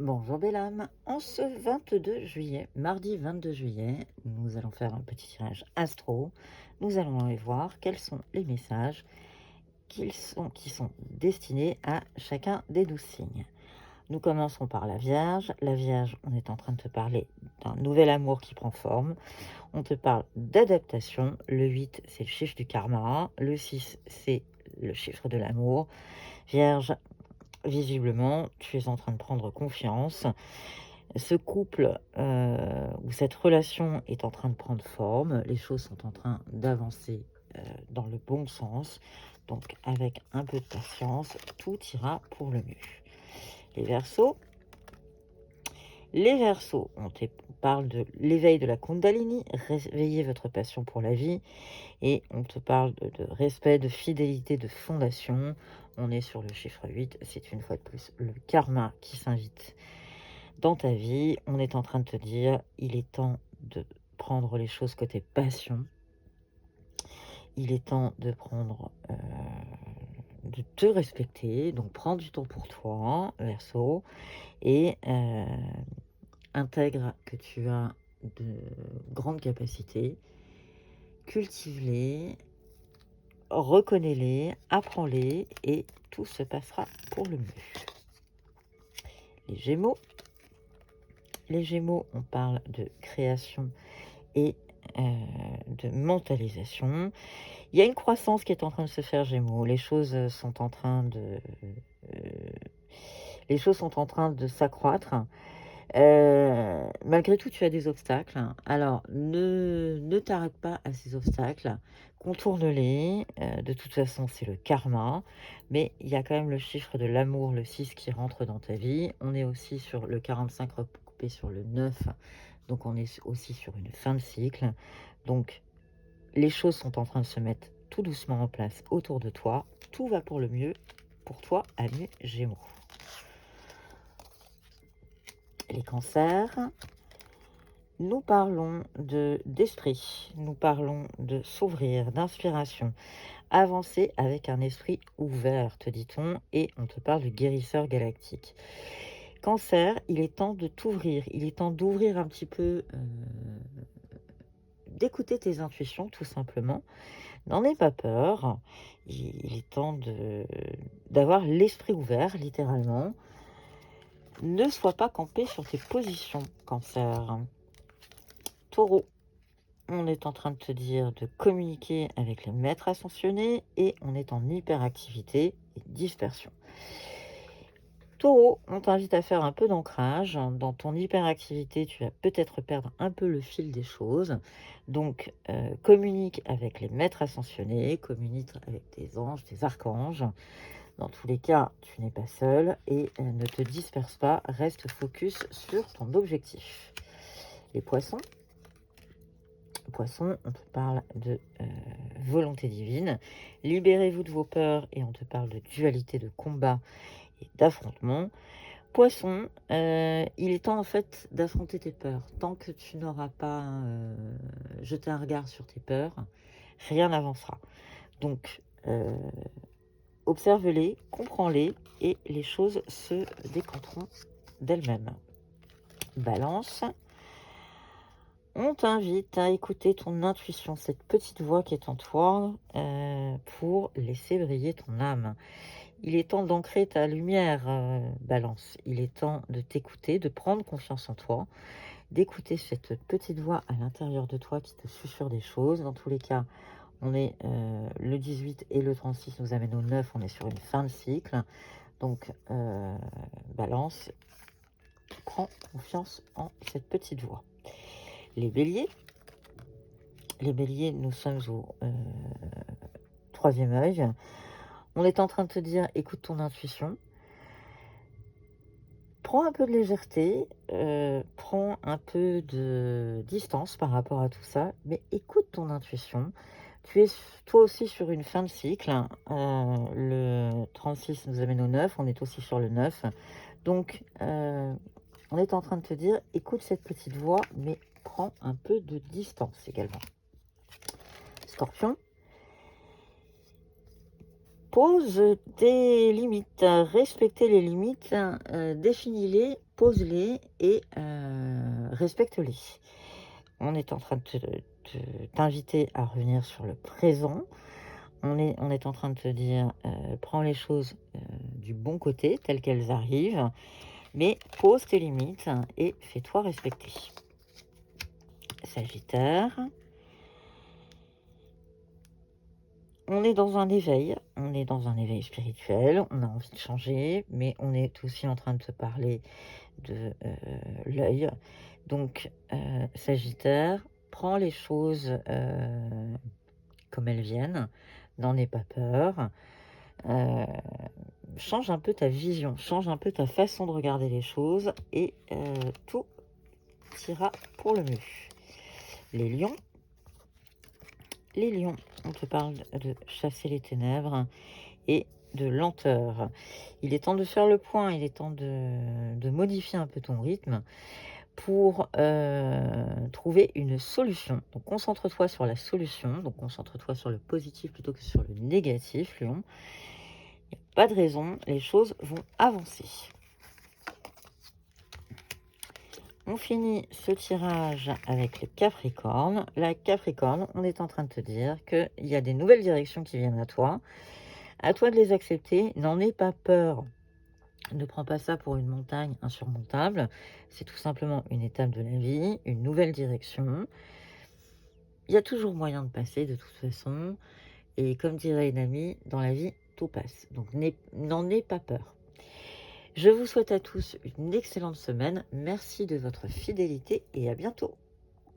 Bonjour belle âme, en ce 22 juillet, mardi 22 juillet, nous allons faire un petit tirage astro. Nous allons aller voir quels sont les messages qui sont destinés à chacun des 12 signes. Nous commençons par la Vierge. La Vierge, on est en train de te parler d'un nouvel amour qui prend forme. On te parle d'adaptation. Le 8, c'est le chiffre du karma. Le 6, c'est le chiffre de l'amour. Vierge, visiblement, tu es en train de prendre confiance. Ce couple ou cette relation est en train de prendre forme. Les choses sont en train d'avancer dans le bon sens. Donc, avec un peu de patience, tout ira pour le mieux. Les Verseaux, on parle de l'éveil de la Kundalini, réveiller votre passion pour la vie, et on te parle de respect, de fidélité, de fondation. On est sur le chiffre 8, c'est une fois de plus le karma qui s'invite dans ta vie. On est en train de te dire, il est temps de prendre les choses côté passion. Il est temps de de te respecter, donc prends du temps pour toi, Verseau, et intègre que tu as de grandes capacités, cultive-les, reconnais-les, apprends-les, et tout se passera pour le mieux. Les Gémeaux. Les Gémeaux, on parle de création et de mentalisation. Il y a une croissance qui est en train de se faire, Gémeaux. Les choses sont en train de s'accroître. Malgré tout, tu as des obstacles. Alors, ne t'arrête pas à ces obstacles. Contourne-les. De toute façon, c'est le karma. Mais il y a quand même le chiffre de l'amour, le 6, qui rentre dans ta vie. On est aussi sur le 45 recoupé sur le 9. Donc, on est aussi sur une fin de cycle. Donc, les choses sont en train de se mettre tout doucement en place autour de toi. Tout va pour le mieux pour toi, ami Gémeaux. Les cancers, nous parlons d'esprit, nous parlons de s'ouvrir, d'inspiration, avancer avec un esprit ouvert, te dit-on, et on te parle du guérisseur galactique. Cancer, il est temps de t'ouvrir, il est temps d'ouvrir un petit peu, d'écouter tes intuitions tout simplement. N'en aie pas peur, il est temps d'avoir l'esprit ouvert, littéralement. Ne sois pas campé sur tes positions, Cancer. Taureau, on est en train de te dire de communiquer avec les maîtres ascensionnés et on est en hyperactivité et dispersion. Taureau, on t'invite à faire un peu d'ancrage. Dans ton hyperactivité, tu vas peut-être perdre un peu le fil des choses. Donc, communique avec les maîtres ascensionnés, communique avec tes anges, tes archanges. Dans tous les cas, tu n'es pas seul et ne te disperse pas. Reste focus sur ton objectif. Les poissons. Poisson, on te parle de volonté divine. Libérez-vous de vos peurs et on te parle de dualité, de combat et d'affrontement. Poisson, il est temps en fait d'affronter tes peurs. Tant que tu n'auras pas jeté un regard sur tes peurs, rien n'avancera. Donc, observe-les, comprends-les et les choses se décanteront d'elles-mêmes. Balance. On t'invite à écouter ton intuition, cette petite voix qui est en toi, pour laisser briller ton âme. Il est temps d'ancrer ta lumière, Balance. Il est temps de t'écouter, de prendre confiance en toi, d'écouter cette petite voix à l'intérieur de toi qui te susurre des choses. Dans tous les cas, on est le 18 et le 36 nous amènent au 9, on est sur une fin de cycle. Donc, Balance, prends confiance en cette petite voix. Les béliers, nous sommes au troisième œil. On est en train de te dire, écoute ton intuition. Prends un peu de légèreté, prends un peu de distance par rapport à tout ça, mais écoute ton intuition. Tu es toi aussi sur une fin de cycle. Le 36 nous amène au 9, on est aussi sur le 9. Donc, on est en train de te dire, écoute cette petite voix, mais prends un peu de distance également. Scorpion, Pose des limites, respecter les limites, définis-les, pose-les et respecte-les. On est en train t'inviter à revenir sur le présent. On est en train de te dire, prends les choses du bon côté, telles qu'elles arrivent, mais pose tes limites et fais-toi respecter. Sagittaire. On est dans un éveil spirituel, on a envie de changer, mais on est aussi en train de te parler de l'œil. Donc, Sagittaire, prends les choses comme elles viennent, n'en aie pas peur, change un peu ta vision, change un peu ta façon de regarder les choses et tout ira pour le mieux. Les lions, on te parle de chasser les ténèbres et de lenteur. Il est temps de faire le point, il est temps de modifier un peu ton rythme pour trouver une solution. Donc concentre-toi sur la solution, donc concentre-toi sur le positif plutôt que sur le négatif, Lion. Il n'y a pas de raison, les choses vont avancer. On finit ce tirage avec le Capricorne. La Capricorne, on est en train de te dire qu'il y a des nouvelles directions qui viennent à toi. À toi de les accepter, n'en aie pas peur. Ne prends pas ça pour une montagne insurmontable. C'est tout simplement une étape de la vie, une nouvelle direction. Il y a toujours moyen de passer de toute façon. Et comme dirait une amie, dans la vie, tout passe. Donc n'en aie pas peur. Je vous souhaite à tous une excellente semaine. Merci de votre fidélité et à bientôt.